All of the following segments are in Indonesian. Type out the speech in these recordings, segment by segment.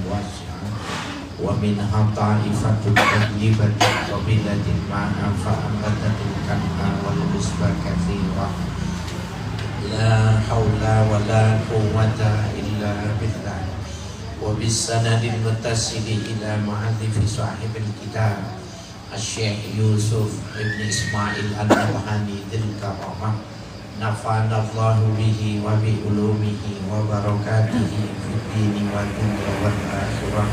واسعة ومنها طائفة طيبة قبيلة معها فأنبتت الكنها والعشب كثيرا لا حول ولا قوة إلا بالله. وبالسند المتصل إلى مؤلف صاحب الكتاب الشيخ يوسف بن إسماعيل النبهاني ذي الكرامة نفعنا الله به وبعلومه وبركاته في الدين والدنيا والآخرة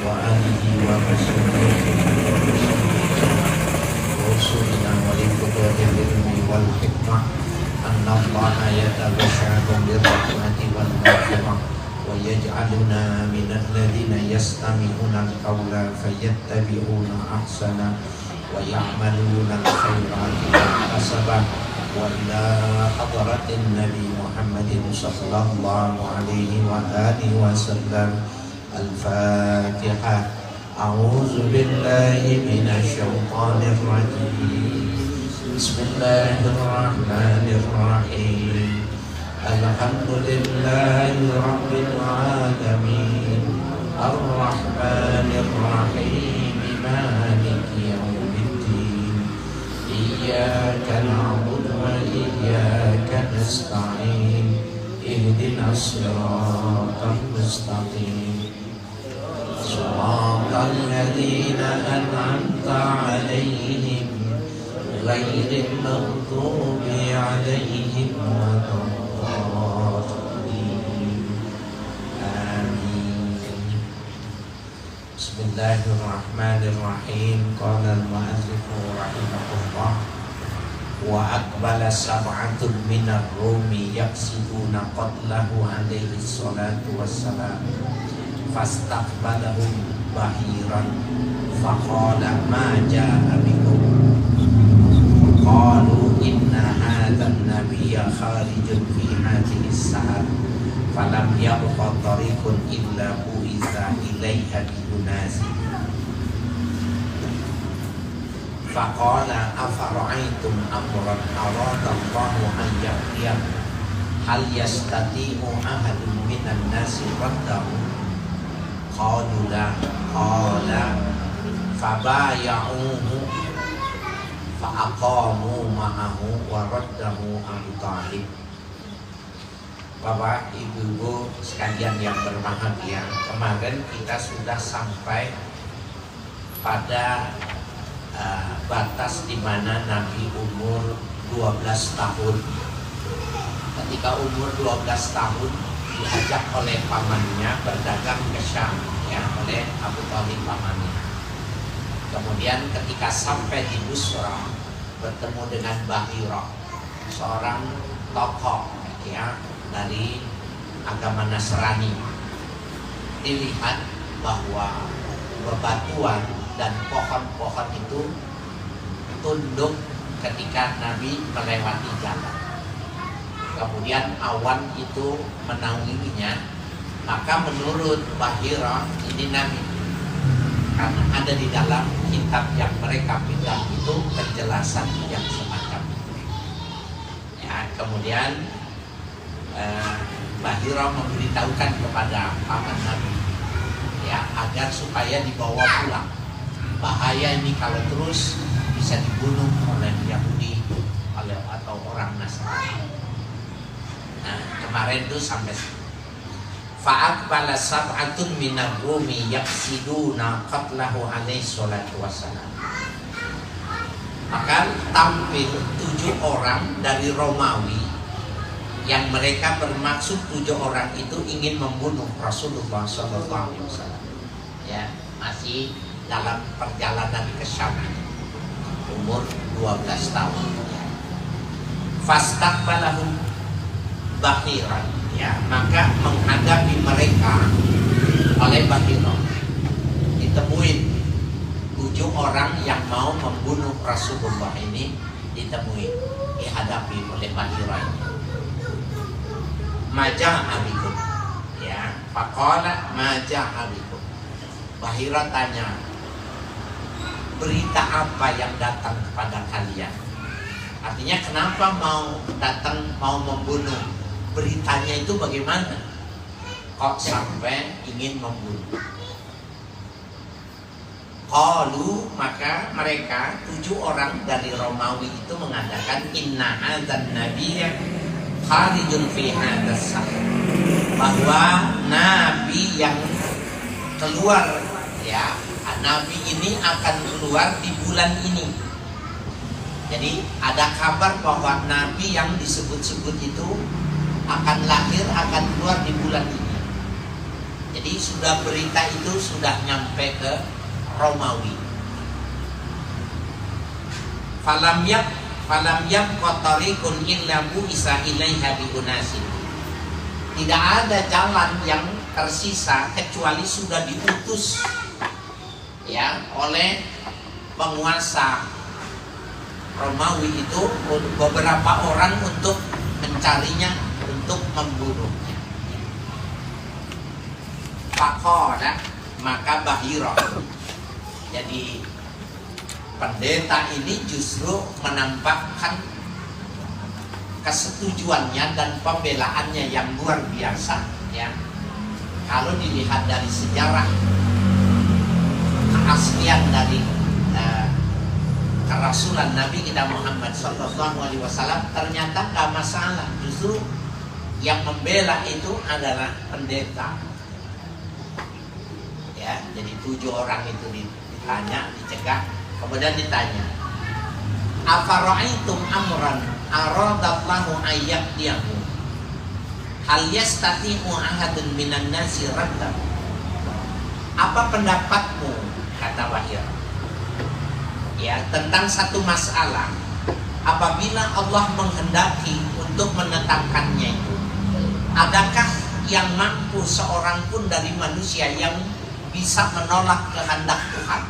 وآله ومشايخه ورسولنا ولقضاء العلم والحكمة أن الله يتبشركم بالرحمة والمغفرة ويجعلنا من الذين يستمعون القول فيتبعون أحسنه ويعملون الخيرات والحسنات وإلى حضرة النبي محمد صلى الله عليه وآله وسلم. الفاتحة. أعوذ بالله من الشيطان الرجيم. بسم الله الرحمن الرحيم. الحمد لله رب العالمين الرحمن الرحيم مالك يوم الدين إياك نعبد وإياك نستعين اهدنا الصراط المستقيم صراط الذين أنعمت عليهم غير المغضوب عليهم ولا الضالين. آمين. بسم الله الرحمن الرحيم. قال المؤلف رحمه الله وأقبل سبعة من الروم يقصدون قتله عليه الصلاة والسلام فاستقبلهم بهيرا فقال ما جاء بكم؟ قالوا إن هذا النبي خارج في هذه الساعة فلم يبق طريق إلا بعث إليها بأناس. فقال أفرأيتم أمرا أراد الله أن يأتيه هل يستطيع أحد من الناس رده؟ قالوا لا. قال فبايعوه فأقاموا معه ورده Abu Talib. Bapak, Ibu-ibu sekalian yang berbahagia, kemarin kita sudah sampai pada batas di mana Nabi umur 12 tahun. Ketika umur 12 tahun diajak oleh pamannya berdagang ke Syam, ya, oleh Abu Talib pamannya. Kemudian ketika sampai di Busra bertemu dengan Bahira, seorang tokoh, ya, dari agama Nasrani. Dilihat bahwa bebatuan dan pohon-pohon itu tunduk ketika Nabi melewati jalan. Kemudian awan itu menaunginya, maka menurut Bahira ini Nabi, karena ada di dalam kitab yang mereka pegang itu penjelasan yang semacam itu. Ya, kemudian Bahira memberitahukan kepada paman Nabi, ya, agar supaya dibawa pulang. Bahaya ini kalau terus bisa dibunuh oleh Yahudi atau orang Nasrani. Nah, kemarin itu sampai fa'aqbala sab'atun minar rumi yaqsiduna qatlahu alaihi salatu wassalam. Maka tampil 7 orang dari Romawi yang mereka bermaksud 7 orang itu ingin membunuh Rasulullah SAW. Ya, masih dalam perjalanan ke Syam, umur 12 tahun. Fastaqbalahum Bahiran, ya, maka menghadapi mereka oleh Bahira. Ditemuin 7 orang yang mau membunuh Rasulullah ini, ditemuin, dihadapi oleh Bahira ini. Majah abikum, ya, faqala majah abikum. Bahira tanya, berita apa yang datang kepada kalian? Artinya kenapa mau datang, mau membunuh? Beritanya itu bagaimana? kok sampai ingin membunuh. Qalu, maka mereka 7 orang dari Romawi itu mengatakan inna hadzan nabiyya kharijun fi hadzas sahr, bahwa nabi yang keluar, ya, nabi ini akan keluar di bulan ini. Jadi ada kabar bahwa nabi yang disebut-sebut itu akan lahir, akan keluar di bulan ini. Jadi sudah berita itu sudah nyampe ke Romawi. Falam yab qatarikun illa bu isa ilaiha bi unasin. Tidak ada jalan yang tersisa kecuali sudah diutus, ya, oleh penguasa Romawi itu beberapa orang untuk mencarinya, untuk membunuhnya. Faqala, maka Bahira, jadi pendeta ini justru menampakkan kesetujuannya dan pembelaannya yang luar biasa, ya. Kalau dilihat dari sejarah keaslian dari kerasulan Nabi kita Muhammad SAW, ternyata gak masalah. Justru yang membela itu adalah pendeta, ya. Jadi 7 orang itu ditanya, dicegah, kemudian ditanya, afara'aitum amran aradallahu ayyaqdiyahu hal yastati'u ahadun minan nasi radda. Apa pendapatmu, kata Bahir, ya, tentang satu masalah apabila Allah menghendaki untuk menetapkannya itu, adakah yang mampu seorang pun dari manusia yang bisa menolak kehendak Tuhan?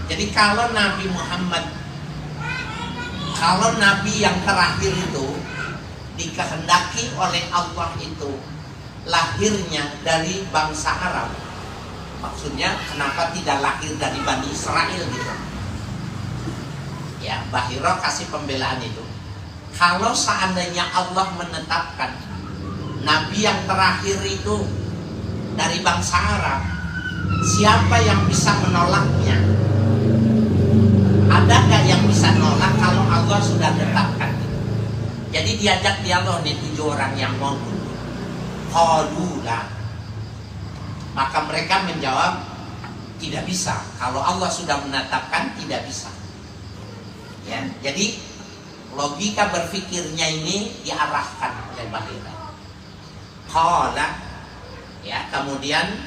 Jadi kalau Nabi Muhammad, kalau Nabi yang terakhir itu dikehendaki oleh Allah itu lahirnya dari bangsa Arab, maksudnya kenapa tidak lahir dari Bani Israel gitu? Ya, Bahira kasih pembelaan itu. Kalau seandainya Allah menetapkan Nabi yang terakhir itu dari bangsa Arab, siapa yang bisa menolaknya? Adakah yang bisa nolak kalau Allah sudah tetapkan? Jadi diajak dialog nih 7 orang yang mau bunuh. Qalulah, maka mereka menjawab tidak bisa. Kalau Allah sudah menetapkan, tidak bisa. Ya, jadi logika berpikirnya ini diarahkan oleh Bahira. Qala, ya, kemudian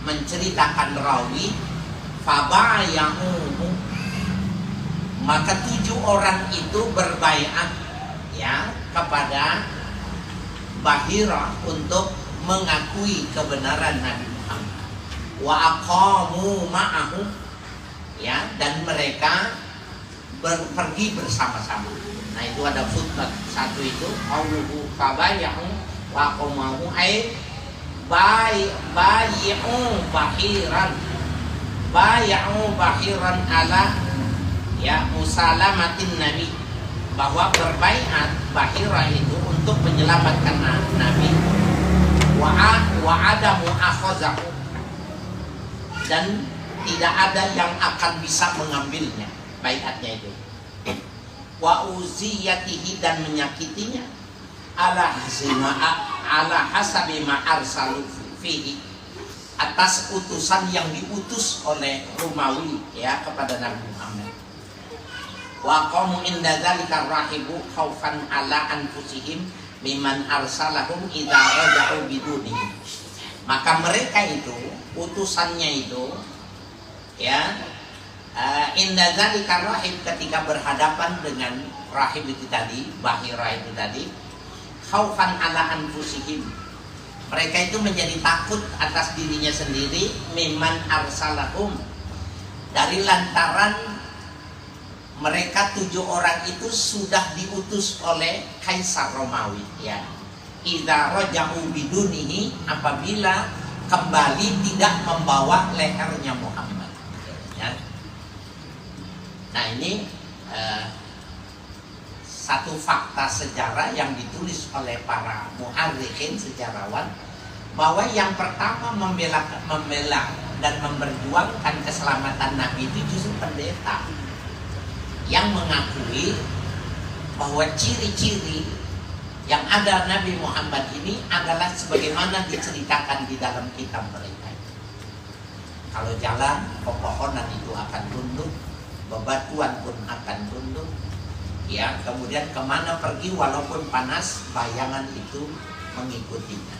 menceritakan rawi, fabayahu, maka 7 orang itu berbaiat, ya, kepada Bahira untuk mengakui kebenaran Nabi Muhammad. Wa aqamu ma'ahu, ya, dan mereka pergi bersama-sama. Nah, itu ada footnote 1 itu, qauluhu fabayahu wa aqamu ay bayi'u Bahiran, bayi'u Bahiran ala, ya, musalamatin Nabi, bahwa berbaiat Bahira itu untuk menyelamatkan Nabi, wa adamu akhazahu, dan tidak ada yang akan bisa mengambilnya baiatnya itu, wa uziyatihi, dan menyakitinya, ala hasabi ma arsalu fihi, atas utusan yang diutus oleh Romawi, ya, kepada Nabi Muhammad. Wa qamu inda dzalika rahibu khaufan ala anfusihim mimman arsalahum idza raja'u biduni. Maka mereka itu, utusannya itu, ya, inda dzalika rahib, ketika berhadapan dengan rahib itu tadi, Bahira itu tadi, khaufan ala anfusihim, mereka itu menjadi takut atas dirinya sendiri, mimman arsalahum, dari lantaran mereka 7 orang itu sudah diutus oleh Kaisar Romawi, ya. Idza raja'u bidunihi, apabila kembali tidak membawa lehernya Muhammad, ya. Nah, ini satu fakta sejarah yang ditulis oleh para muarikhin, sejarawan, bahwa yang pertama membela dan memperjuangkan keselamatan Nabi itu justru pendeta yang mengakui bahwa ciri-ciri yang ada Nabi Muhammad ini adalah sebagaimana diceritakan di dalam kitab mereka. Kalau jalan, pepohonan itu akan tunduk, bebatuan pun akan tunduk. Ya, kemudian kemana pergi walaupun panas, bayangan itu mengikutinya.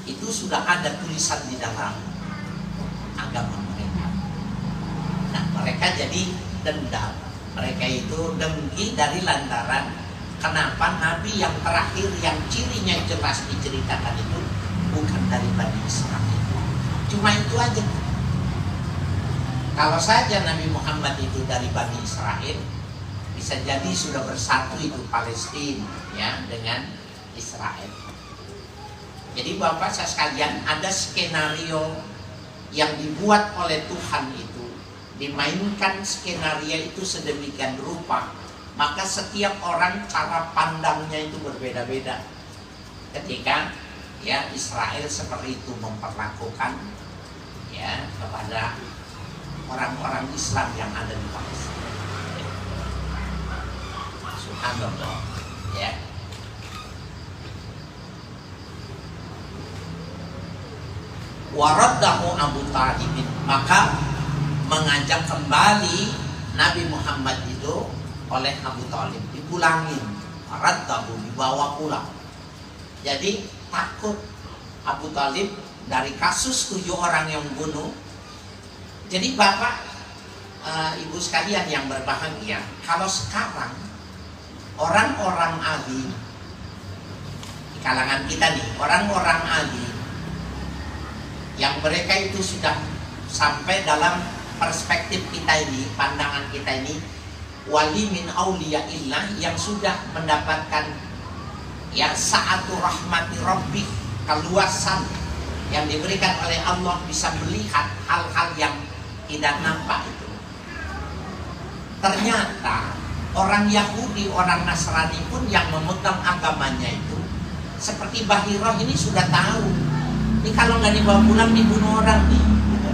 Itu sudah ada tulisan di dalam agama mereka. Nah, mereka jadi dendam. Mereka itu dengki dari lantaran kenapa Nabi yang terakhir yang cirinya jelas diceritakan itu bukan dari Bani Israel. Cuma itu aja. Kalau saja Nabi Muhammad itu dari Bani Israel, bisa jadi sudah bersatu itu Palestina ya dengan Israel. Jadi Bapak saya sekalian, ada skenario yang dibuat oleh Tuhan itu, dimainkan skenario itu sedemikian rupa, maka setiap orang cara pandangnya itu berbeda-beda. Ketika ya Israel seperti itu memperlakukan ya kepada orang-orang Islam yang ada di Palestina. Subhanallah, ya. Waraddahu Abu Talib, maka mengajak kembali Nabi Muhammad itu oleh Abu Talib, dipulangin. Waraddahu, dibawa pulang. Jadi takut Abu Talib dari kasus 7 orang yang bunuh. Jadi Bapak, Ibu sekalian yang berbahagia, kalau sekarang orang-orang ahli di kalangan kita nih, orang-orang ahli yang mereka itu sudah sampai dalam perspektif kita ini, pandangan kita ini, wali min auliyaillah yang sudah mendapatkan ya sa'atu rahmati rabbih, keluasan yang diberikan oleh Allah, bisa melihat hal-hal yang tidak nampak itu. Ternyata orang Yahudi, orang Nasrani pun yang memegang agamanya itu seperti Bahirah ini sudah tahu, ini kalau nggak dibawa pulang dibunuh orang nih, gitu.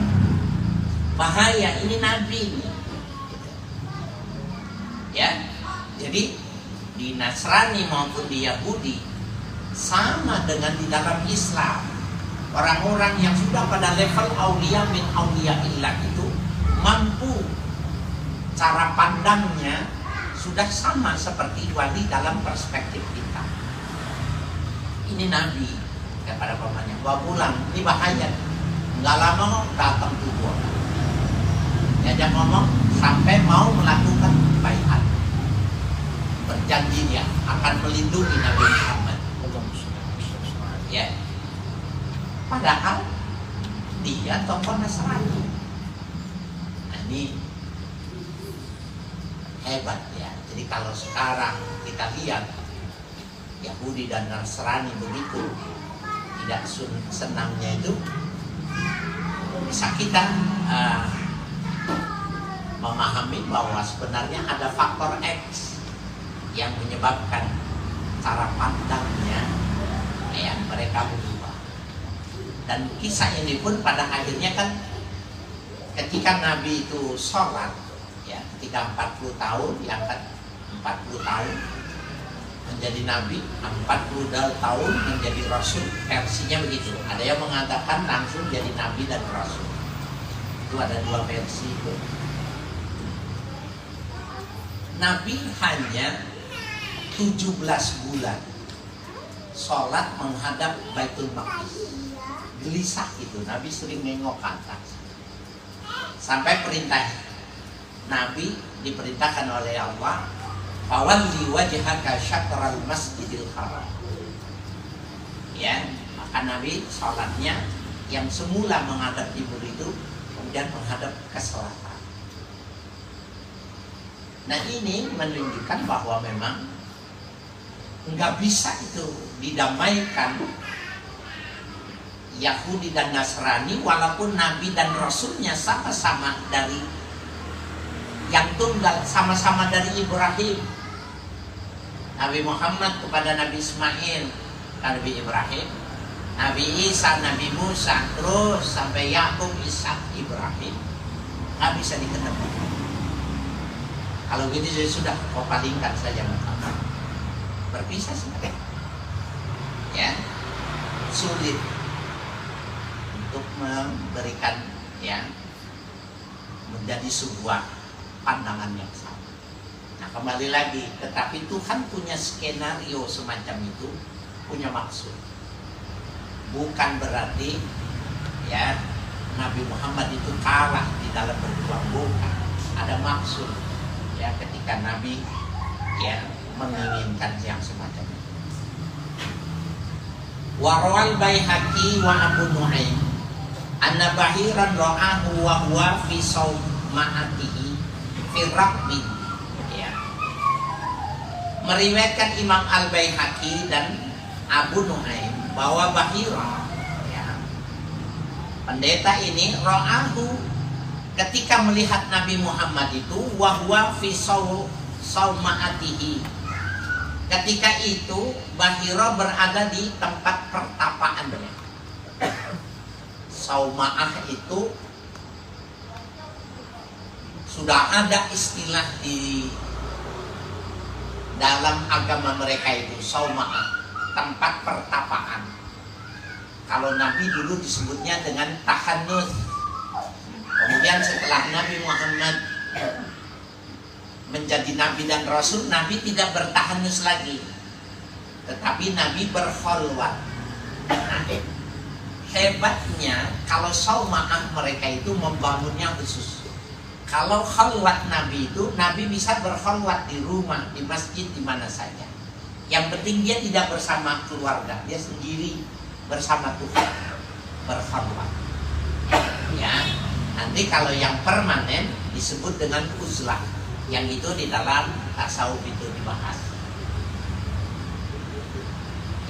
Bahaya, ini Nabi nih, gitu. Ya, jadi di Nasrani maupun di Yahudi sama dengan di dalam Islam, orang-orang yang sudah pada level aulia min auliyaillah itu mampu, cara pandangnya sudah sama seperti wali dalam perspektif kita. Ini Nabi kepada pamannya, bawa pulang, ini bahaya. Nggak lama datang tubuh, diajak ngomong sampai mau melakukan baiat, berjanji dia akan melindungi Nabi Muhammad. Ya, padahal dia tokoh Nasrani. Nah, ini hebat ya. Jadi kalau sekarang kita lihat Yahudi dan Nasrani begitu tidak senangnya itu, bisa kita memahami bahwa sebenarnya ada faktor X yang menyebabkan cara pandangnya ya mereka berubah. Dan kisah ini pun pada akhirnya kan ketika Nabi itu sholat ya, ketika 40 tahun, diangkat 40 tahun menjadi Nabi, 40 tahun menjadi Rasul, versinya begitu. Ada yang mengatakan langsung jadi Nabi dan Rasul. Itu ada 2 versi itu. Nabi hanya 17 bulan sholat menghadap Baitul Maqdis. Gelisah itu, Nabi sering nengok ke atas. Sampai perintah Nabi diperintahkan oleh Allah, fawalli wajhaka syatral masjidil haram. Ya, maka Nabi sholatnya yang semula menghadap timur itu kemudian menghadap ke selatan. Nah, ini menunjukkan bahwa memang nggak bisa itu didamaikan Yahudi dan Nasrani, walaupun Nabi dan Rasulnya sama-sama dari yang tunggal, sama-sama dari Ibrahim. Nabi Muhammad kepada Nabi Ismail, Nabi Ibrahim, Nabi Isa, Nabi Musa, terus sampai Yakub, Ishak, Ibrahim, nggak bisa diketemu. Kalau gitu sudah kau palingkan saja Muhammad, berpisah saja. Ya, sulit untuk memberikan ya menjadi sebuah pandangan yang sama. Nah kembali lagi, tetapi Tuhan punya skenario semacam itu, punya maksud. Bukan berarti ya Nabi Muhammad itu kalah di dalam berjuang, bukan. Ada maksud ya ketika Nabi ya menginginkan yang semacam itu. Warwal Baihaqi wa Abu Nu'aim anna bahiran ra'ahu wa huwa fi sawma'atihi fi rabbi. Ya. Meriwayatkan Imam Al-Baihaqi dan Abu Nu'aim bahwa Bahira ya, pendeta ini ra'ahu ketika melihat Nabi Muhammad itu wa huwa fi sawma'atihi. Ketika itu Bahira berada di tempat pertapaannya. Sauma'ah itu sudah ada istilah di dalam agama mereka itu, Sauma'ah, tempat pertapaan. Kalau Nabi dulu disebutnya dengan Tahanus. Kemudian setelah Nabi Muhammad menjadi Nabi dan Rasul, Nabi tidak bertahanus lagi, tetapi Nabi berkholwat. Nah, hebatnya kalau Sauma'ah mereka itu membangunnya khusus. Kalau kholwat Nabi itu, Nabi bisa berkholwat di rumah, di masjid, di mana saja. Yang penting dia tidak bersama keluarga, dia sendiri bersama Tuhan berkholwat. Ya, nanti kalau yang permanen disebut dengan uzlah. Yang itu di dalam tasawuf itu dibahas.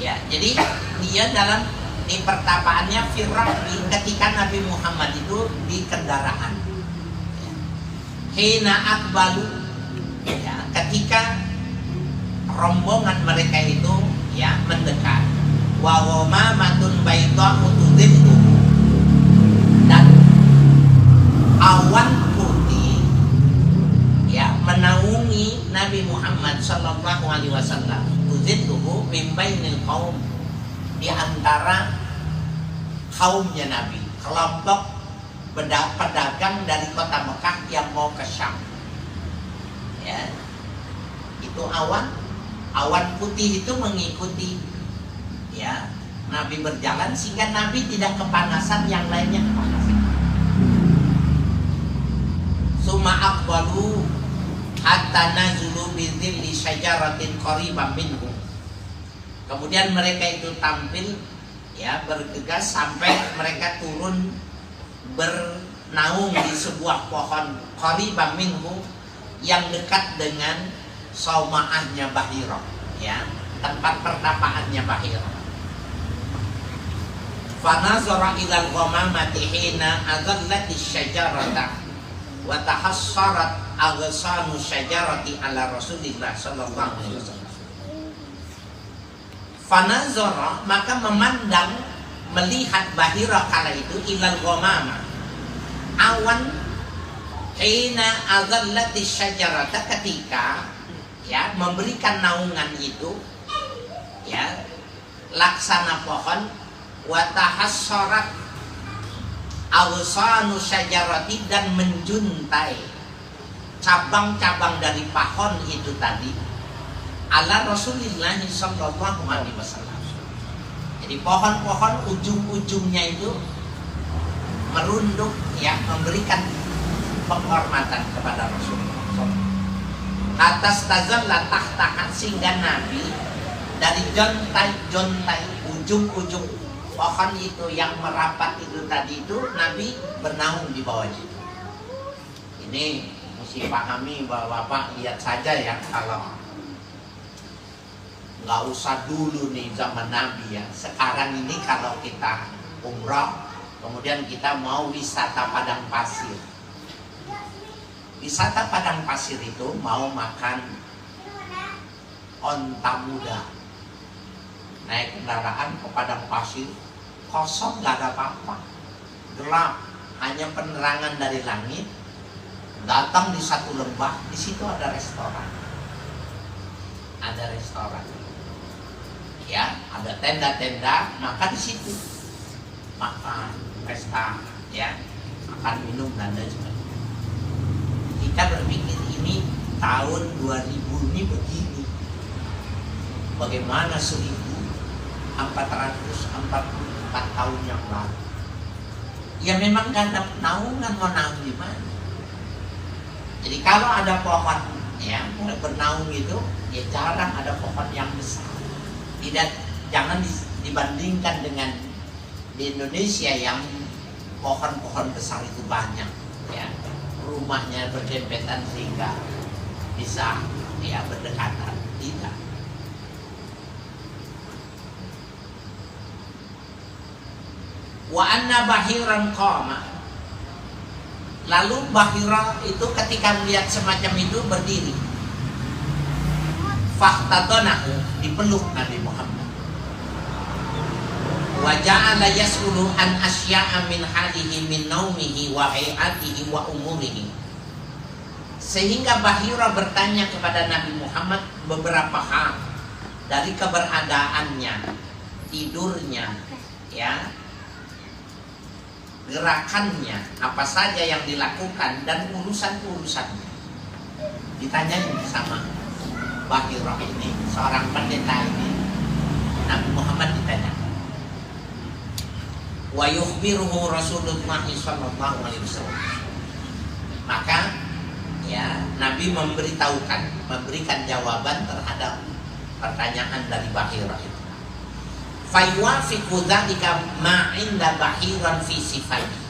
Ya, jadi dia dalam di pertapaannya firrabi ketika Nabi Muhammad itu di kendaraan. Hina akbalu, ya, ketika rombongan mereka itu ya mendekat. Wa wamamatun baydha'u tudillu, dan awan putih ya menaungi Nabi Muhammad sallallahu alaihi wasallam. Tudilluhu min bainil qaum, di antara kaumnya Nabi, kelompok pedagang dari kota Mekah yang mau ke Syam. Ya. Itu awan putih itu mengikuti ya Nabi berjalan sehingga Nabi tidak kepanasan, yang lainnya kepanasan. Summa aqbalu hatta nazulu bi dhilli syajaratin qariban minhum. Kemudian mereka itu tampil ya bergegas sampai mereka turun bernaung di sebuah pohon qariban minhum yang dekat dengan Sauma'ahnya Bahira, ya, tempat pertapaannya Bahira. Fanazara ilal ghamamati hina adallati syajarata wa tahassarat aghsanu syajarati ala Rasulillah sallallahu alaihi wasallam. Fanazara, maka memandang, melihat Bahira kala itu ilal ghamamah, awan, hina adallati syajarata, ketika ya memberikan naungan itu ya laksana pohon, wa tahassarat awsanu syajarati, dan menjuntai cabang-cabang dari pohon itu tadi ala Rasulullah sallallahu alaihi wasallam. Jadi pohon-pohon ujung-ujungnya itu merunduk ya memberikan penghormatan kepada Rasulullah. Atas tazalla tahtahan, sehingga Nabi dari jontai ujung-ujung pohon itu yang merapat itu tadi itu Nabi bernaung di bawahnya. Ini mesti pahami bahwa Bapak lihat saja ya, kalau nggak usah dulu nih zaman Nabi ya. Sekarang ini kalau kita umrah, kemudian kita mau wisata padang pasir. Wisata padang pasir itu mau makan onta muda. Naik kendaraan ke padang pasir, kosong, gak ada apa-apa, gelap, hanya penerangan dari langit. Datang di satu lembah, di situ ada restoran. Ada restoran. Ya, ada tenda-tenda, maka di situ makan, pesta, ya, makan minum dan lain sebagainya. Kita berpikir ini tahun 2000 ini begini. Bagaimana 1444 tahun yang lalu? Ya memang gak ada naungan, mau naung di mana? Jadi kalau ada pohon ya bernaung itu, ya jarang ada pohon yang besar. Tidak, jangan dibandingkan dengan di Indonesia yang pohon-pohon besar itu banyak, ya, rumahnya berdempetan sehingga bisa ya berdekatan. Tidak. Wa anna bahiran qama. Lalu Bahira itu ketika melihat semacam itu berdiri. Fahtatonahu, dipeluk Nabi Muhammad. Wa ja'ala yas'ulu an asya'a min halihi min naumihi wa hayatihi wa umurihi. Sehingga Bahira bertanya kepada Nabi Muhammad beberapa hal dari keberadaannya, tidurnya, ya, gerakannya, apa saja yang dilakukan dan urusan-urusannya. Ditanyain sama Bahira ini, seorang pendeta ini, Nabi Muhammad ditanyakan. Wa yukhbiruhu Rasulullah sallallahu alaihi wasallam. Maka ya Nabi memberikan jawaban terhadap pertanyaan dari Bahira itu. Fayuafiqu dzalika ma 'inda Bahiran fi sifatihi.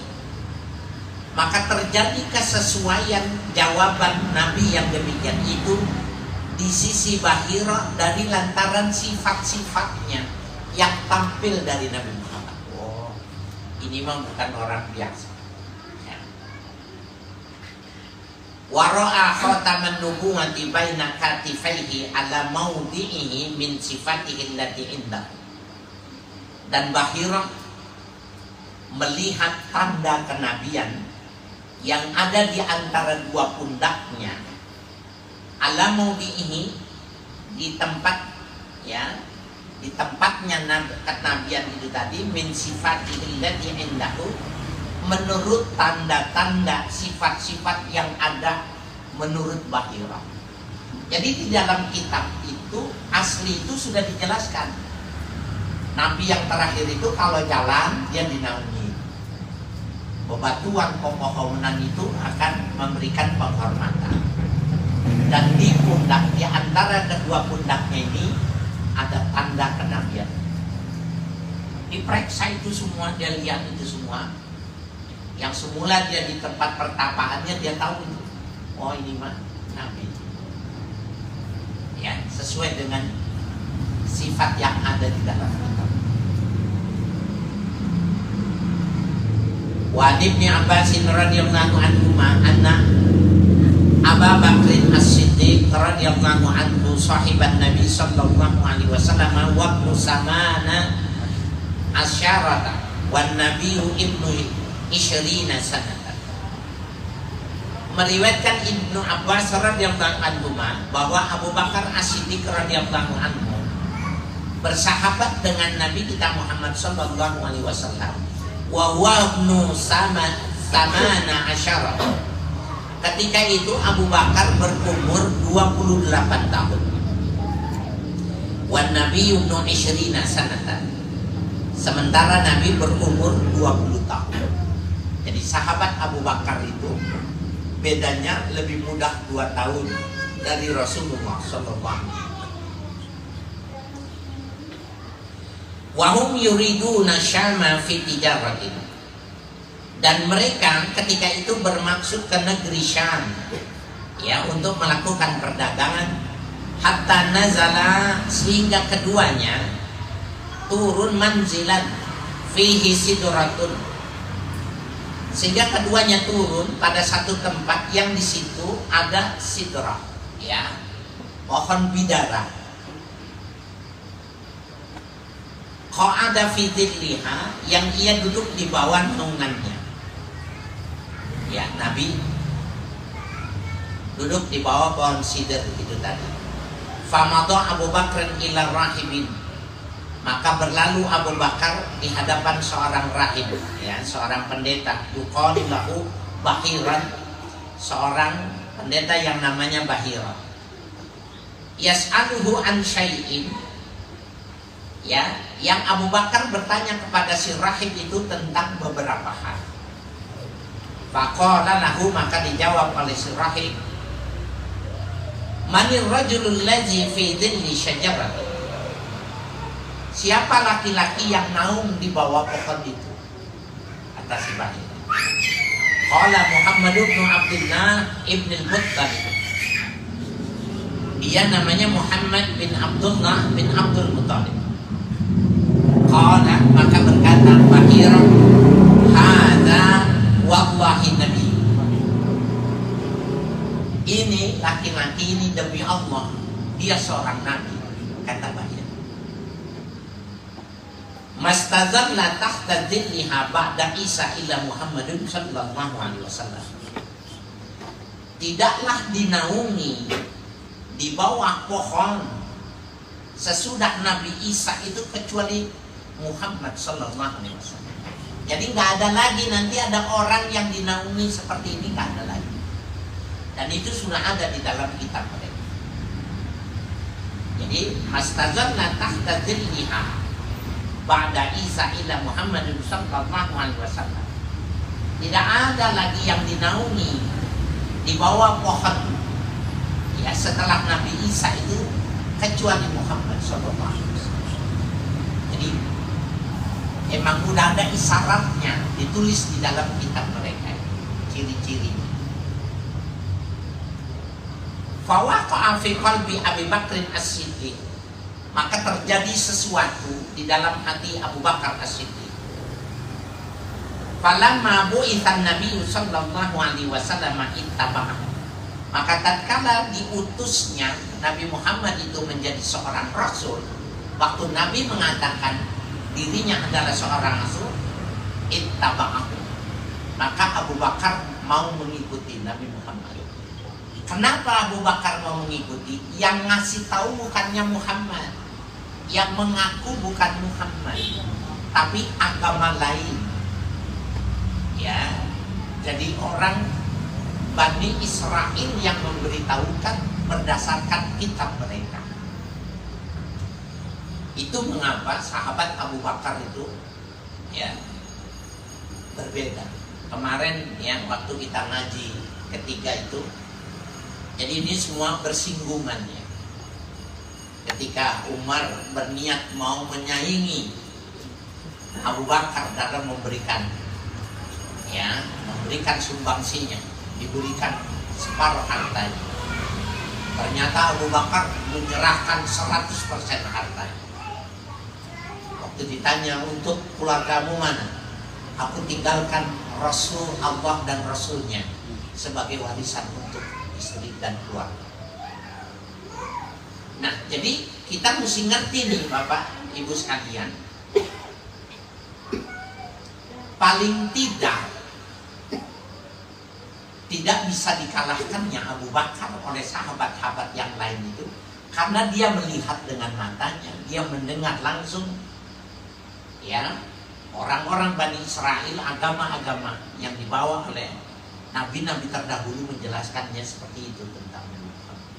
Maka terjadi kesesuaian jawaban Nabi yang demikian itu di sisi Bahira dari lantaran sifat-sifatnya yang tampil dari Nabi Muhammad. Oh, ini memang bukan orang biasa. Ya. Wa ra'a khataman nubuwwati baina katifaihi ala mawdi'ihi min sifatihi allati indahu. Dan Bahira melihat tanda kenabian yang ada di antara dua pundaknya, ala maudihi, di tempat, ya, di tempatnya kenabian itu tadi, min sifatihi allati indahu, menurut tanda-tanda sifat-sifat yang ada menurut Bahira. Jadi di dalam kitab itu asli itu sudah dijelaskan. Nabi yang terakhir itu kalau jalan dia dinaungi. Bebatuan pepohonan itu akan memberikan penghormatan. Dan di pundak, di antara kedua pundaknya ini ada tanda kenabian. Diperiksa itu semua, dia lihat itu semua. Yang semula dia di tempat pertapaannya dia tahu itu. Oh ini mah Nabi. Ya, sesuai dengan sifat yang ada di dalam kitab. Wa Ibnu Abbas radhiyallahu anhu anna Abu Bakr As-Siddiq radhiyallahu anhu sahiban Nabi sallallahu alaihi wasallam wa ibnu samana asyarata wan nabiyyu ibnu isyrina sanatan. Meriwayatkan Ibnu Abbas radhiyallahu anhu bahwa Abu Bakar As-Siddiq radhiyallahu anhu bersahabat dengan Nabi kita Muhammad sallallahu alaihi wasallam. Wa huwa ibnu samana asyara. Ketika itu Abu Bakar berumur 28 tahun. Wan Nabi ibnu isyrina sanatan. Sementara Nabi berumur 20 tahun. Jadi sahabat Abu Bakar itu bedanya lebih mudah 2 tahun dari Rasulullah sallallahu alaihi wasallam. Wahum yuriduna syama fi tijaratin. Dan mereka ketika itu bermaksud ke negeri Syam, ya, untuk melakukan perdagangan. Hatta nazala, sehingga keduanya turun manzilan fihi sidratun, sehingga keduanya turun pada satu tempat yang di situ ada sidrah, ya, pohon bidara. qa'ada fi dhilliha, yang ia duduk di bawah naungannya. Ya, Nabi duduk di bawah pohon sidr itu tadi. Famadha Abu Bakr ila rahibin, maka berlalu Abu Bakar di hadapan seorang rahib, ya, seorang pendeta, yuqalu lahu Bahiran, seorang pendeta yang namanya Bahira. Yas'aluhu an syai'in, ya, yang Abu Bakar bertanya kepada si rahib itu tentang beberapa hal. Faqala lahu, maka dijawab oleh si rahib, manir rajulul ladzi fi dhilli syajarah, siapa laki-laki yang naung di bawah pohon itu? Kata si Bahir. Qala Muhammad bin Abdullah ibn al-Muttalib, dia namanya Muhammad bin Abdullah bin Abdul Muttalib. Qala, maka berkata Bahir, hadza wallahi nabi, ini laki-laki ini demi Allah dia seorang nabi, kata Bahir. Mastazalla tahta dhilliha ba'da Isa illa Muhammadun sallallahu alaihi wasallam, tidaklah dinaungi di bawah pohon sesudah Nabi Isa itu kecuali Muhammad sallallahu alaihi wasallam. Jadi nggak ada lagi nanti ada orang yang dinaungi seperti ini, nggak ada lagi. Dan itu sudah ada di dalam kitab mereka. Jadi mastazalla tahta dhilliha ba'da Isa ila Muhammadin sallallahu alaihi wasallam, tidak ada lagi yang dinaungi di bawah pohon, ya, setelah Nabi Isa itu kecuali Muhammad sallallahu alaihi wasallam. Jadi emang udah ada isyaratnya, ditulis di dalam kitab mereka ciri-cirinya. Fawaqa'a fi qalbi Abi Bakr as-Siddiq, maka terjadi sesuatu di dalam hati Abu Bakar as-Siddiq. Falamma bu'itsan Nabi sallallahu alaihi wasallam ittaba'ahu, maka tatkala diutusnya Nabi Muhammad itu menjadi seorang rasul, waktu Nabi mengatakan dirinya adalah seorang rasul, ittaba'ahu, maka Abu Bakar mau mengikuti Nabi Muhammad. Kenapa Abu Bakar mau mengikuti? Yang ngasih tahu bukannya Muhammad, yang mengaku bukan Muhammad, tapi agama lain. Ya, jadi orang Bani Israel yang memberitahukan berdasarkan kitab mereka. Itu mengapa sahabat Abu Bakar itu, ya, berbeda. Kemarin yang waktu kita ngaji ketiga itu, jadi ini semua bersinggungan, ya. Ketika Umar berniat mau menyaingi Abu Bakar dalam memberikan, ya, memberikan sumbangsinya, diberikan separuh hartanya. Ternyata Abu Bakar menyerahkan 100% hartanya. Waktu ditanya, untuk keluargamu mana? Aku tinggalkan Rasul Allah dan Rasulnya sebagai warisan untuk istri dan keluarga. Nah, jadi kita mesti ngerti nih Bapak Ibu sekalian, paling tidak bisa dikalahkannya Abu Bakar oleh sahabat-sahabat yang lain itu, karena dia melihat dengan matanya, dia mendengar langsung, ya, orang-orang Bani Israel, agama-agama yang dibawa oleh nabi-nabi terdahulu menjelaskannya seperti itu tentang Nabi Muhammad.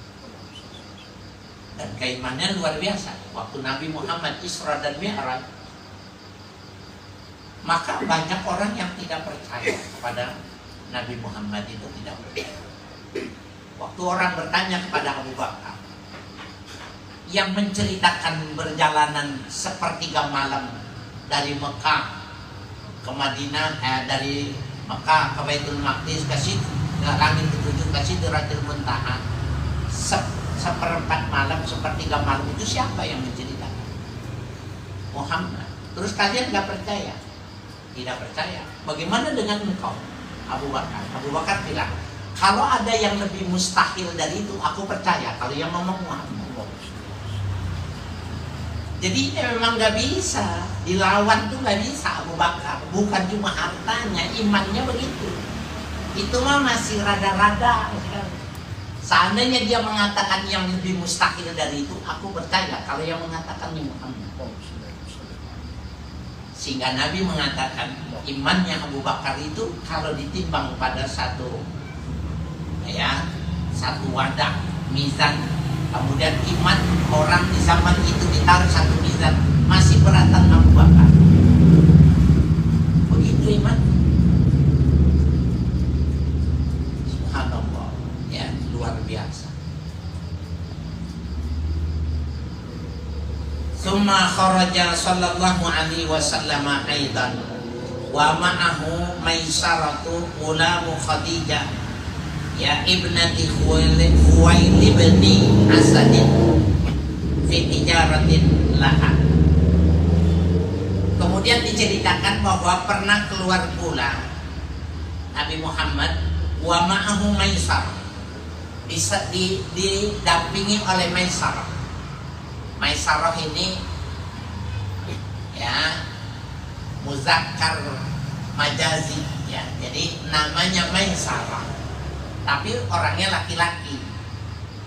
Dan keimanannya luar biasa. Waktu Nabi Muhammad Isra dan Mi'raj, maka banyak orang yang tidak percaya kepada Nabi Muhammad itu, tidak percaya. Waktu orang bertanya kepada Abu Bakar yang menceritakan perjalanan sepertiga malam dari Mekah ke Madinah, dari Mekah ke Baitul Maqdis, ke langit ketujuh, ke Sidratil Muntaha, seperempat malam, sepertiga malam, itu siapa yang menceritakan? Muhammad. Terus kalian nggak percaya? Tidak percaya. Bagaimana dengan engkau, Abu Bakar? Abu Bakar bilang, kalau ada yang lebih mustahil dari itu, aku percaya. Kalau yang ngomong Muhammad. Jadi memang nggak bisa dilawan tuh, nggak bisa Abu Bakar. Bukan cuma hartanya, imannya begitu. Itu mah masih rada-rada. Seandainya dia mengatakan yang lebih mustahil dari itu, aku percaya kalau yang mengatakan Muhammad. Sehingga Nabi mengatakan imannya Abu Bakar itu kalau ditimbang pada satu wadah mizan, kemudian iman orang di zaman itu ditaruh satu mizan, masih beratan Abu Bakar. Begitu iman. Subhanallah, ya luar biasa. Summa kharaja sallallahu alaihi wasallam aidan wa ma'ahu Maisaratu ulamu Khadijah ya ibnati Khuwailid bin Asadin fi tijaratin laha. Kemudian diceritakan bahwa pernah keluar pula Nabi Muhammad wa ma'ahu Maisarah, didampingi oleh Maisarah. Maisarah ini ya muzakkar majazi ya, jadi namanya Maisarah tapi orangnya laki-laki.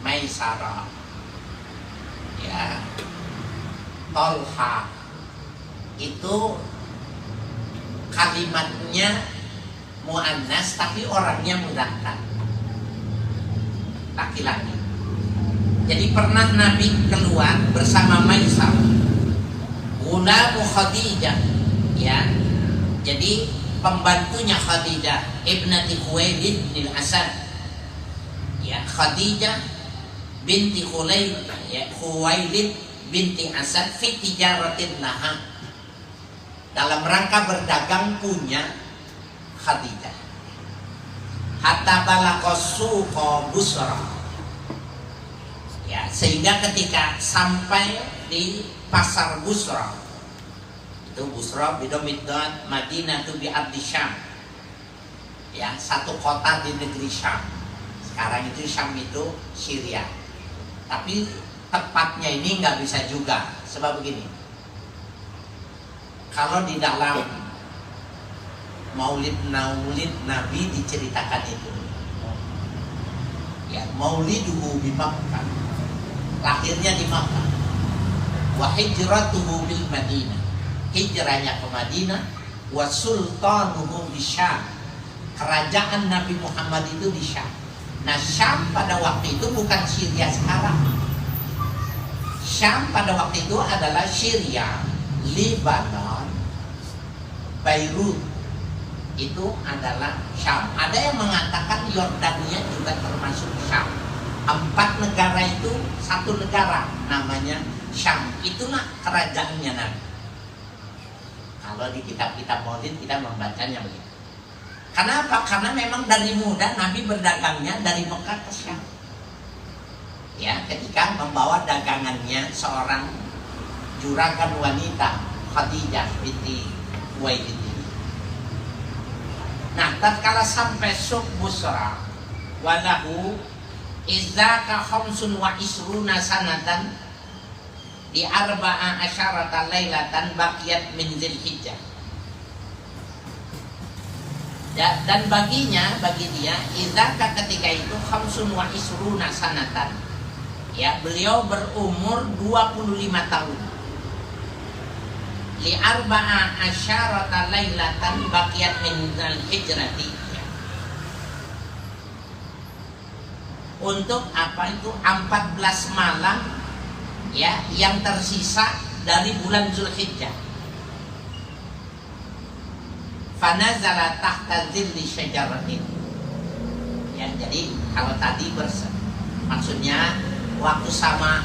Maisarah ya. Tolha itu kalimatnya muannas tapi orangnya muzakkar, laki-laki. Jadi pernah Nabi keluar bersama Maisarah ulamu Khadijah ya. Jadi pembantunya Khadijah ibnati Khuwailid bin Asad ya. Khadijah binti Khuwailid binti Asad fi tijaratin laha, dalam rangka berdagang punya Khadijah. Hatta balaqas suqa Busra ya, sehingga ketika sampai di pasar Busra, itu Busra bidomidot Madinah itu bi ardi Syam ya, satu kota di negeri Syam. Sekarang itu Syam itu Syria, tapi tepatnya ini nggak bisa juga. Sebab begini, kalau di dalam maulid Nabi diceritakan itu ya, mauliduhu bi Makkah, lahirnya di Makkah, wa hijratuhu bil Madinah, hijrahnya ke Madinah, wa sultanuhu di Syam, kerajaan Nabi Muhammad itu di Syam. Nah, Syam pada waktu itu bukan Syria sekarang. Syam pada waktu itu adalah Syria, Lebanon, Beirut, itu adalah Syam. Ada yang mengatakan Yordania juga termasuk Syam. 4 negara itu satu negara namanya Syam. Itulah kerajaannya Nabi. Kalau di kitab-kitab Maulid kita membacanya begitu. Kenapa? Karena memang dari muda Nabi berdagangnya dari Mekah ke Syam. Ya, ketika membawa dagangannya seorang juragan wanita Khadijah binti Khuwailid. Nah, tatkala sampai suq Busra, walahu izzaka khamsun wa isruna sanatan di arba'a asyarata lailatan baqiyat min Dzulhijjah. Dan bagi dia izzaka ketika itu khamsun wa isruna sanatan. Ya, beliau berumur 25 tahun. Li arba'a asyarata lailatan baqiyat min Dzulhijjati. Untuk apa itu 14 malam ya yang tersisa dari bulan Dzulhijjah. Fanazala tahta dzilli syajaratin. Ya, jadi kalau tadi maksudnya waktu sama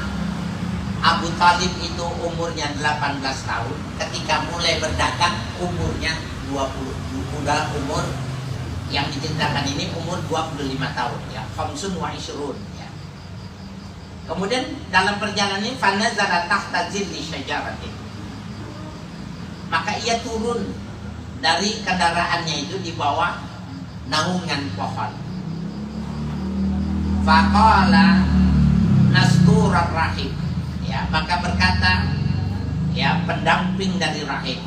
Abu Talib itu umurnya 18 tahun, ketika mulai berdagang umurnya 20, udah umur yang diceritakan ini umur 25 tahun ya, khamsun wa ishrun ya. Kemudian dalam perjalanan ini fanazala tahta dzilli syajaratin, maka ia turun dari kendaraannya itu di bawah naungan pohon. Faqala nasturar rahim ya, maka berkata ya, pendamping dari rahim.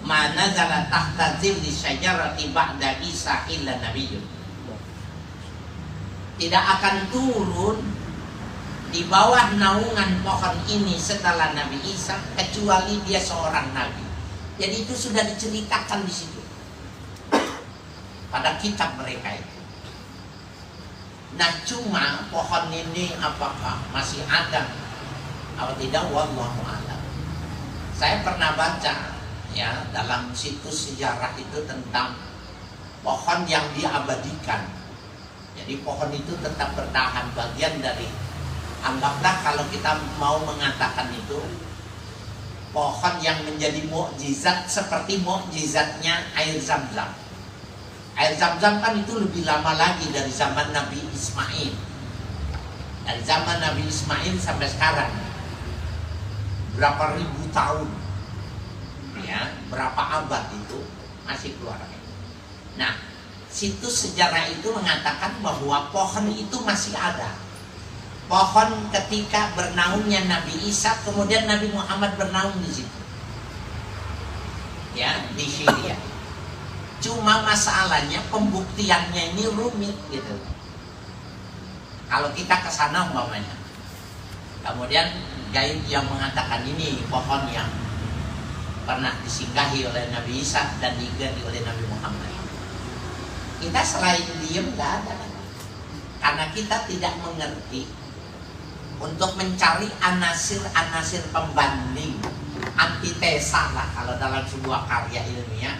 Ma nazala tahta zilli syajarati ba'da Isa illa nabiyyun. Tidak akan turun di bawah naungan pohon ini setelah Nabi Isa kecuali dia seorang nabi. Jadi itu sudah diceritakan di situ pada kitab mereka itu. Nah, cuma pohon ini apakah masih ada atau tidak, wallahu a'lam. Saya pernah baca ya dalam situs sejarah itu tentang pohon yang diabadikan. Jadi pohon itu tetap bertahan, bagian dari, anggaplah kalau kita mau mengatakan itu pohon yang menjadi mukjizat seperti mukjizatnya air Zam-Zam. Air Zam-Zam kan itu lebih lama lagi dari zaman Nabi Ismail. Dari zaman Nabi Ismail sampai sekarang berapa ribu tahun, ya, berapa abad itu masih keluar. Nah, situs sejarah itu mengatakan bahwa pohon itu masih ada. Pohon ketika bernaungnya Nabi Isa, kemudian Nabi Muhammad bernaung di situ, ya, di Syria. Cuma masalahnya pembuktiannya ini rumit gitu. Kalau kita ke sana umpamanya, kemudian gaib yang mengatakan ini pohon yang pernah disinggahi oleh Nabi Isa dan digali oleh Nabi Muhammad, kita selain diem nggak ada, karena kita tidak mengerti untuk mencari anasir-anasir pembanding, antitesa lah kalau dalam sebuah karya ilmiah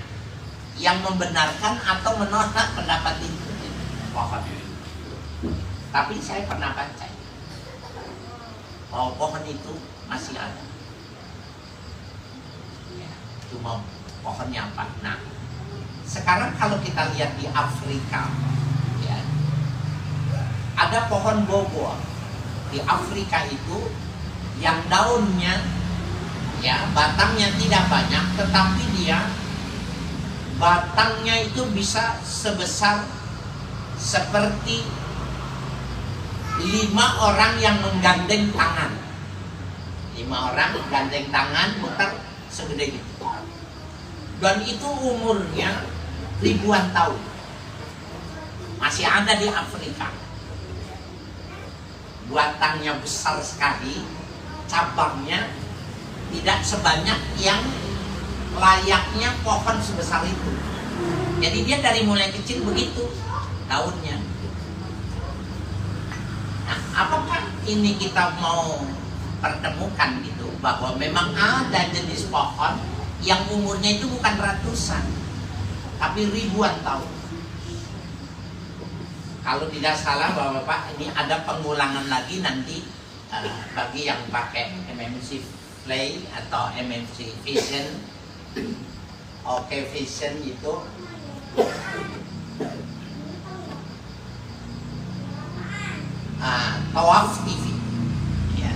yang membenarkan atau menolak pendapat itu pohon. Tapi saya pernah baca bahwa pohon itu masih ada, ya, cuma pohonnya apa. Nah, sekarang kalau kita lihat di Afrika, ya, ada pohon bobo di Afrika itu yang daunnya, ya, batangnya tidak banyak, tetapi dia batangnya itu bisa sebesar seperti 5 orang yang menggandeng tangan. 5 orang gandeng tangan muter segede gitu. Dan itu umurnya ribuan tahun. Masih ada di Afrika. Batangnya besar sekali, cabangnya tidak sebanyak yang layaknya pohon sebesar itu. Jadi dia dari mulai kecil begitu daunnya. Nah, apakah ini kita mau pertemukan gitu bahwa memang ada jenis pohon yang umurnya itu bukan ratusan tapi ribuan tahun? Kalau tidak salah Bapak-bapak, ini ada pengulangan lagi nanti bagi yang pakai MMC Play atau MMC Vision. Oke, Vision itu Tawaf TV, ya,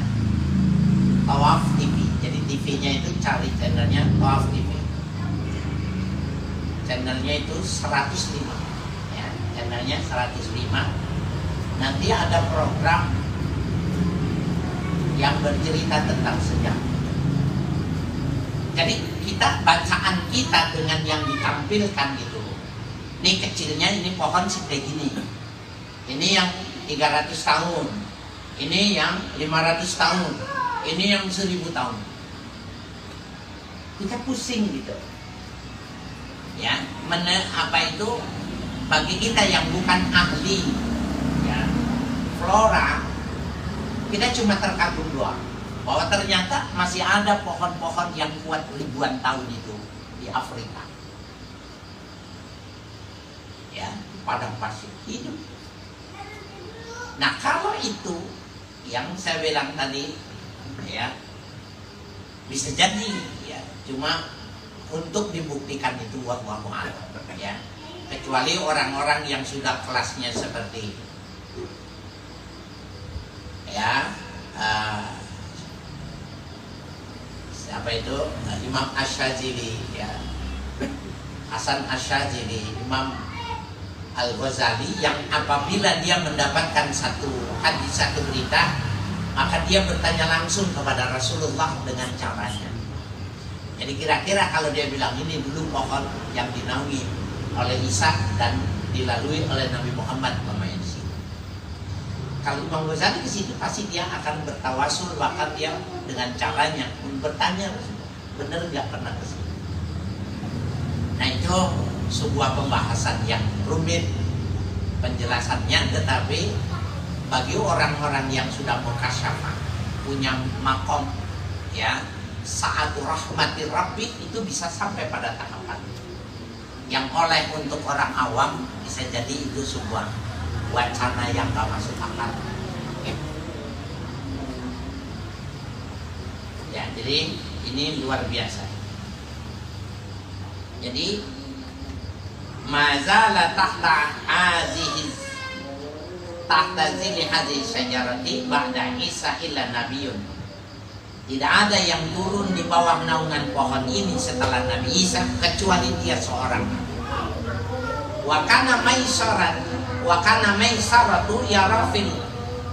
Tawaf TV. Jadi TV-nya itu cari channelnya Tawaf TV. Channelnya itu 105, ya, channelnya 105. Nanti ada program yang bercerita tentang sejarah. Jadi kita, bacaan kita dengan yang ditampilkan gitu. Ini kecilnya, ini pohon segede gini. Ini yang 300 tahun. Ini yang 500 tahun. Ini yang 1000 tahun. Kita pusing gitu. Ya, apa itu bagi kita yang bukan ahli, ya, flora, kita cuma terkagum doang bahwa ternyata masih ada pohon-pohon yang kuat ribuan tahun itu di Afrika, ya, padang pasir hidup. Nah, kalau itu yang saya bilang tadi, ya, bisa jadi, ya, cuma untuk dibuktikan itu wallahu a'lam, ya, kecuali orang-orang yang sudah kelasnya seperti, ya, siapa itu, Imam Asy'adzili, ya, Hasan Asy'adzili, Imam Al-Ghazali, yang apabila dia mendapatkan satu hadis, satu berita, maka dia bertanya langsung kepada Rasulullah dengan caranya. Jadi kira-kira kalau dia bilang ini dulu pohon yang dinaungi oleh Isa dan dilalui oleh Nabi Muhammad namanya di situ. Kalau Imam Ghazali ke situ pasti dia akan bertawasul, bahkan dia dengan caranya bertanya benar nggak pernah ke situ. Nah itu sebuah pembahasan yang rumit penjelasannya, tetapi bagi orang-orang yang sudah mukasyafah, punya makom ya sa'atu rahmati rabbi, itu bisa sampai pada tahapan yang oleh untuk orang awam bisa jadi itu sebuah wacana yang gak masuk akal ya. Jadi ini luar biasa. Jadi mazala tahta zili hadhihi syajarati ba'da Isa illa nabiyyun. Tidak ada yang turun di bawah naungan pohon ini setelah Nabi Isa kecuali dia seorang. Wa kana maisaratu yarafil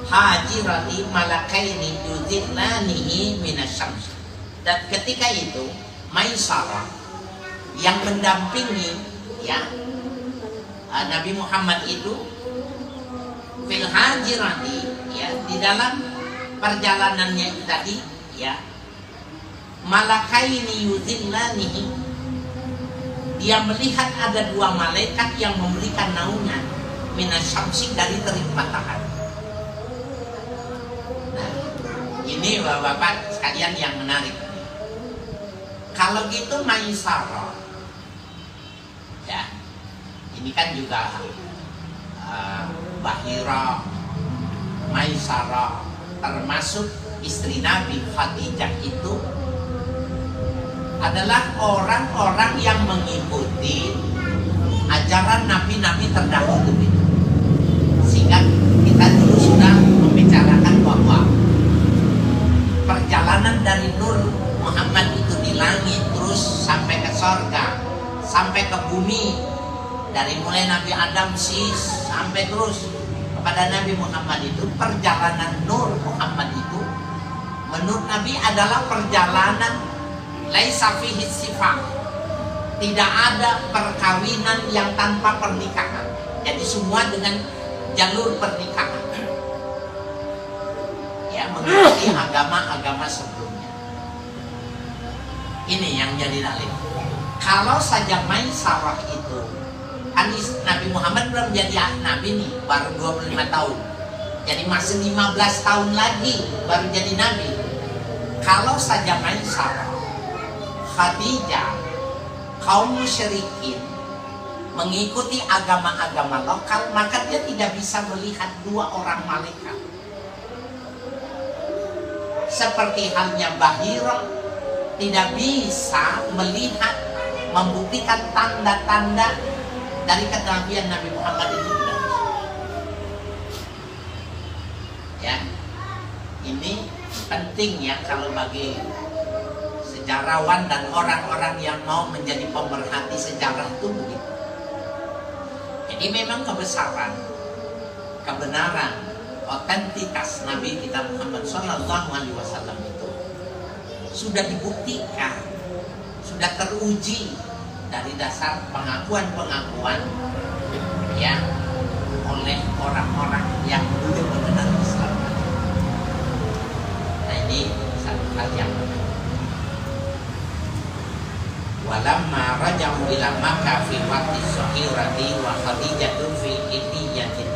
hajirati malakaini yudhillanihi minasyams. Dan ketika itu Maisarah yang mendampingi ya Nabi Muhammad itu fil hajirati ya, di dalam perjalanannya tadi ya, malakaini yudhillanihi, dia melihat ada dua malaikat yang memberikan naungan minasyamsi, dari terik matahari. Nah, ini bapak-bapak sekalian yang menarik. Kalau gitu Maisarah ya, ini kan juga Bahira, Maisarah, termasuk istri Nabi Khadijah, itu adalah orang-orang yang mengikuti ajaran nabi-nabi terdahulu itu. Sehingga kita dulu sudah membicarakan bahwa perjalanan dari Nur Muhammad itu di langit terus sampai ke sorga, sampai ke bumi, dari mulai Nabi Adam sampai terus kepada Nabi Muhammad, itu perjalanan Nur Muhammad itu menurut Nabi adalah perjalanan laisa fihi sifah, tidak ada perkawinan yang tanpa pernikahan. Jadi semua dengan jalur pernikahan ya, mengikuti agama-agama sebelumnya. Ini yang jadi dalil. Kalau saja Maisarah itu, kan Nabi Muhammad belum jadi Nabi nih, baru 25 tahun. Jadi masih 15 tahun lagi baru jadi Nabi. Kalau saja Maisarah, Khadijah, kaum musyrikin mengikuti agama-agama lokal, maka dia tidak bisa melihat dua orang malaikat. Seperti halnya Bahira tidak bisa melihat, membuktikan tanda-tanda dari kenabian Nabi Muhammad itu tidak bisa. Ya, ini penting ya kalau bagi sejarawan dan orang-orang yang mau menjadi pemerhati sejarah itu begitu. Jadi memang kebesaran, kebenaran, otentitas Nabi kita Muhammad SAW itu sudah dibuktikan, sudah teruji dari dasar pengakuan-pengakuan ya oleh orang-orang yang belum mengenal Islam. Nah ini satu hal yang benar. Walamma raja'u ila Makkah fi waqti Sahirati wa Khadijatu fi Indiyatin